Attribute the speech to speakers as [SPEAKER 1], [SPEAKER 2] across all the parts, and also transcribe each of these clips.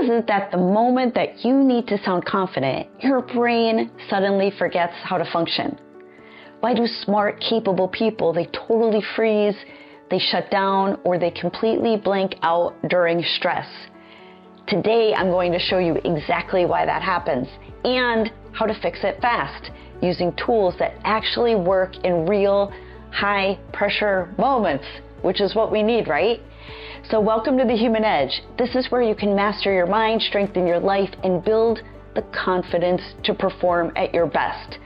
[SPEAKER 1] is it that the moment that you need to sound confident, your brain suddenly forgets how to function? Why do smart, capable people, they totally freeze, they shut down, or they completely blank out during stress? Today, I'm going to show you exactly why that happens and how to fix it fast using tools that actually work in real high pressure moments, which is what we need, right? So welcome to the Human Edge. This is where you can master your mind, strengthen your life, and build the confidence to perform at your best.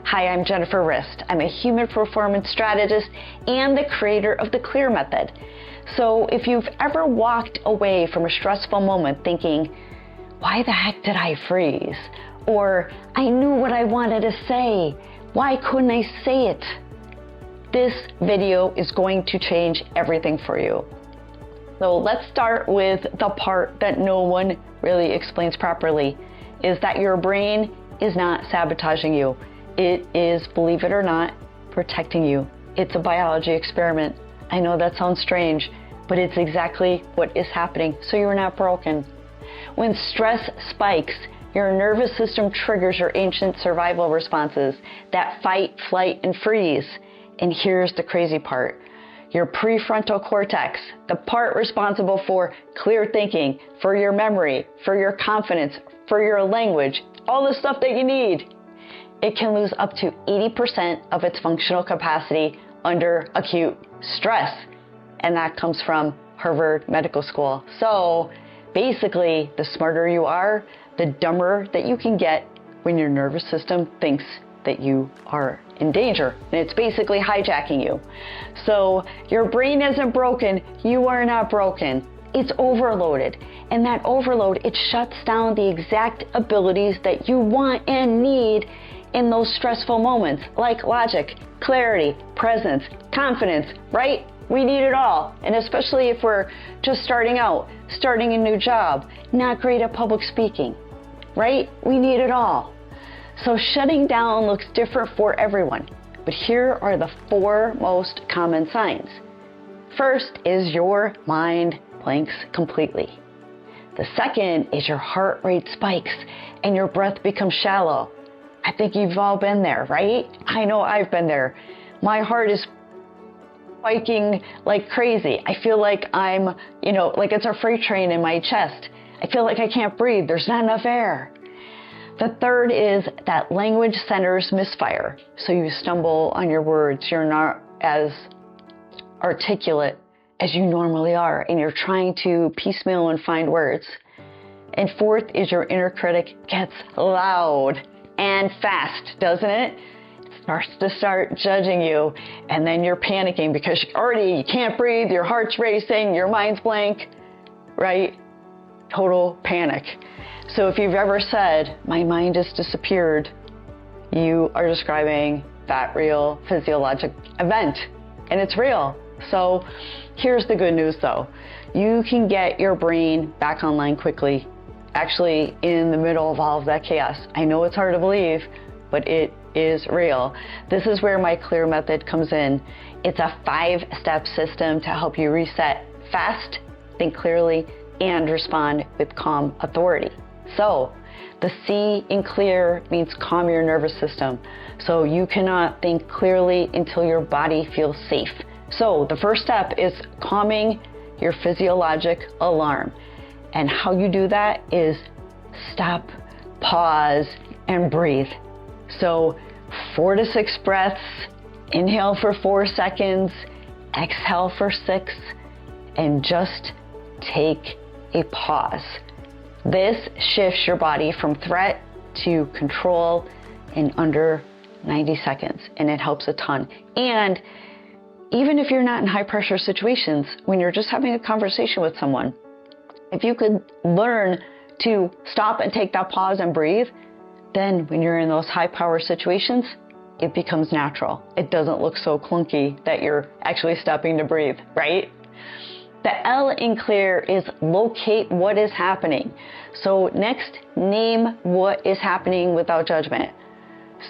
[SPEAKER 1] Hi, I'm Jennifer Rist. I'm a human performance strategist and the creator of the CLEAR method. So if you've ever walked away from a stressful moment thinking, why the heck did I freeze? Or I knew what I wanted to say. Why couldn't I say it? This video is going to change everything for you. So let's start with the part that no one really explains properly, is that your brain is not sabotaging you. It is, believe it or not, protecting you. It's a biology experiment. I know that sounds strange, but it's exactly what is happening, so you're not broken. When stress spikes, your nervous system triggers your ancient survival responses, that fight, flight, and freeze. And here's the crazy part. Your prefrontal cortex, the part responsible for clear thinking, for your memory, for your confidence, for your language, all the stuff that you need, it can lose up to 80% of its functional capacity under acute stress. And that comes from Harvard Medical School. So basically, the smarter you are, the dumber that you can get when your nervous system thinks that you are in danger. And it's basically hijacking you. So your brain isn't broken, you are not broken. It's overloaded. And that overload, it shuts down the exact abilities that you want and need in those stressful moments, like logic, clarity, presence, confidence, right? We need it all. And especially if we're just starting out, starting a new job, not great at public speaking, right? We need it all. So shutting down looks different for everyone, but here are the 4 most common signs. First is your mind blanks completely. The second is your heart rate spikes and your breath becomes shallow. I think you've all been there, right? I know I've been there. My heart is spiking like crazy. I feel like I'm, like it's a freight train in my chest. I feel like I can't breathe. There's not enough air. The third is that language centers misfire. So you stumble on your words. You're not as articulate as you normally are, and you're trying to piecemeal and find words. And fourth is your inner critic gets loud and fast, doesn't it? It starts to start judging you, and then you're panicking because you can't breathe, your heart's racing, your mind's blank, right? Total panic. So if you've ever said, my mind has disappeared, you are describing that real physiologic event, and it's real. So here's the good news though. You can get your brain back online quickly, actually in the middle of all of that chaos. I know it's hard to believe, but it is real. This is where my CLEAR method comes in. It's a 5-step system to help you reset fast, think clearly, and respond with calm authority. So the C in CLEAR means calm your nervous system. So you cannot think clearly until your body feels safe. So the first step is calming your physiologic alarm. And how you do that is stop, pause, and breathe. So 4 to 6 breaths, inhale for 4 seconds, exhale for 6, and just take a pause. This shifts your body from threat to control in under 90 seconds, and it helps a ton. And even if you're not in high pressure situations, when you're just having a conversation with someone, if you could learn to stop and take that pause and breathe, then when you're in those high power situations, it becomes natural. It doesn't look so clunky that you're actually stopping to breathe, right? The L in CLEAR is locate what is happening. So next, name what is happening without judgment.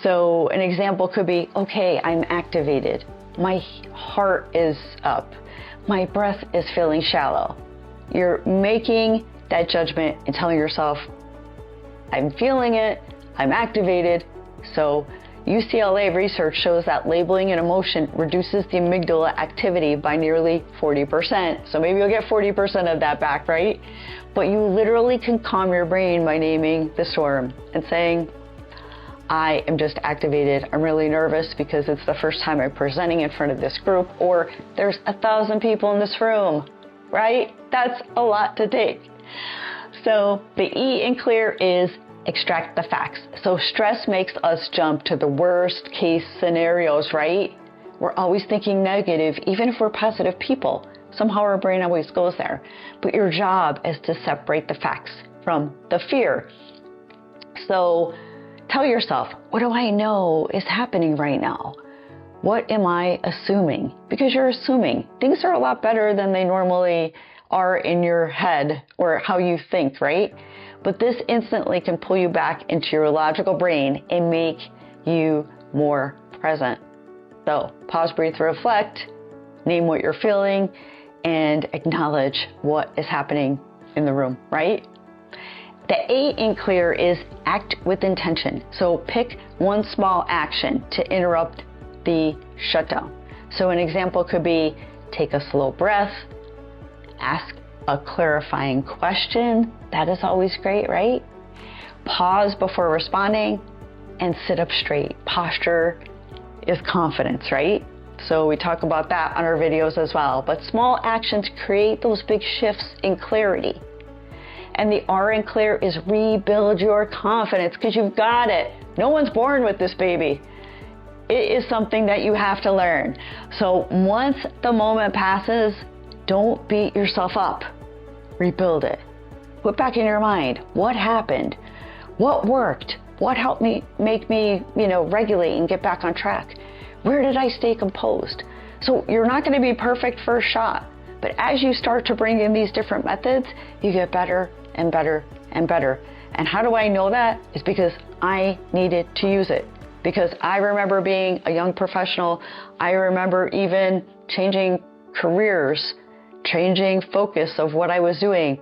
[SPEAKER 1] So an example could be, okay, I'm activated. My heart is up. My breath is feeling shallow. You're making that judgment and telling yourself, I'm feeling it, I'm activated. So UCLA research shows that labeling an emotion reduces the amygdala activity by nearly 40%. So maybe you'll get 40% of that back, right? But you literally can calm your brain by naming the storm and saying, I am just activated. I'm really nervous because it's the first time I'm presenting in front of this group, or there's 1,000 people in this room, right? That's a lot to take. So the E in clear is extract the facts. So stress makes us jump to the worst case scenarios, right? We're always thinking negative, even if we're positive people. Somehow our brain always goes there. But your job is to separate the facts from the fear. So tell yourself, what do I know is happening right now? What am I assuming? Because you're assuming. Things are a lot better than they normally are in your head or how you think, right? But this instantly can pull you back into your logical brain and make you more present. So pause, breathe, reflect, name what you're feeling, and acknowledge what is happening in the room, right? The A in clear is act with intention. So pick one small action to interrupt the shutdown. So an example could be take a slow breath, ask a clarifying question. That is always great, right? Pause before responding and sit up straight. Posture is confidence, right? So we talk about that on our videos as well. But small actions create those big shifts in clarity. And the R in clear is rebuild your confidence, because you've got it. No one's born with this baby. It is something that you have to learn. So once the moment passes, don't beat yourself up. Rebuild it. Put back in your mind, what happened? What worked? What helped me make me, regulate and get back on track? Where did I stay composed? So you're not going to be perfect first shot, but as you start to bring in these different methods, you get better and better and better. And how do I know that? It's because I needed to use it. Because I remember being a young professional. I remember even changing careers, changing focus of what I was doing,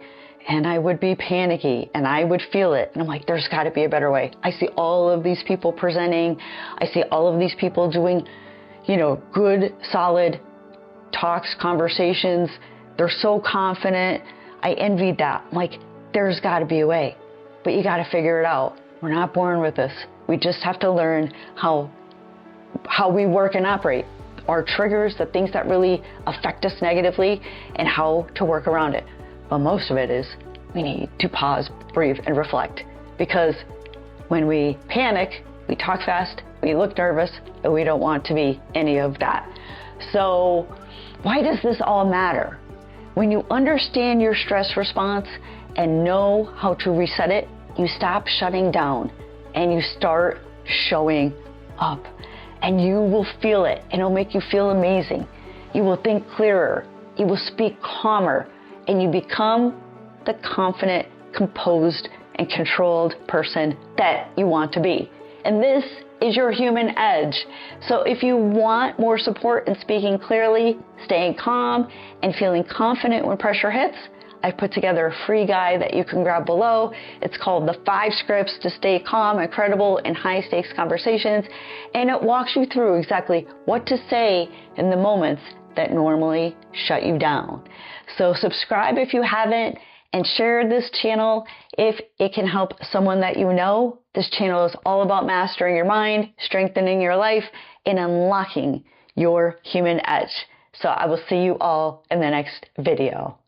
[SPEAKER 1] and I would be panicky and I would feel it. And I'm like, there's got to be a better way. I see all of these people presenting. I see all of these people doing, good, solid talks, conversations. They're so confident. I envied that. I'm like, there's got to be a way, but you got to figure it out. We're not born with this. We just have to learn how we work and operate. Our triggers, the things that really affect us negatively, and how to work around it. But most of it is we need to pause, breathe, and reflect. Because when we panic, we talk fast, we look nervous, and we don't want to be any of that. So why does this all matter? When you understand your stress response and know how to reset it, you stop shutting down and you start showing up. And you will feel it, and it'll make you feel amazing. You will think clearer, you will speak calmer, and you become the confident, composed, and controlled person that you want to be. And this is your human edge. So if you want more support in speaking clearly, staying calm, and feeling confident when pressure hits, I put together a free guide that you can grab below. It's called The 5 Scripts to Stay Calm and Credible in High Stakes Conversations. And it walks you through exactly what to say in the moments that normally shut you down. So subscribe if you haven't, and share this channel if it can help someone that you know. This channel is all about mastering your mind, strengthening your life, and unlocking your human edge. So I will see you all in the next video.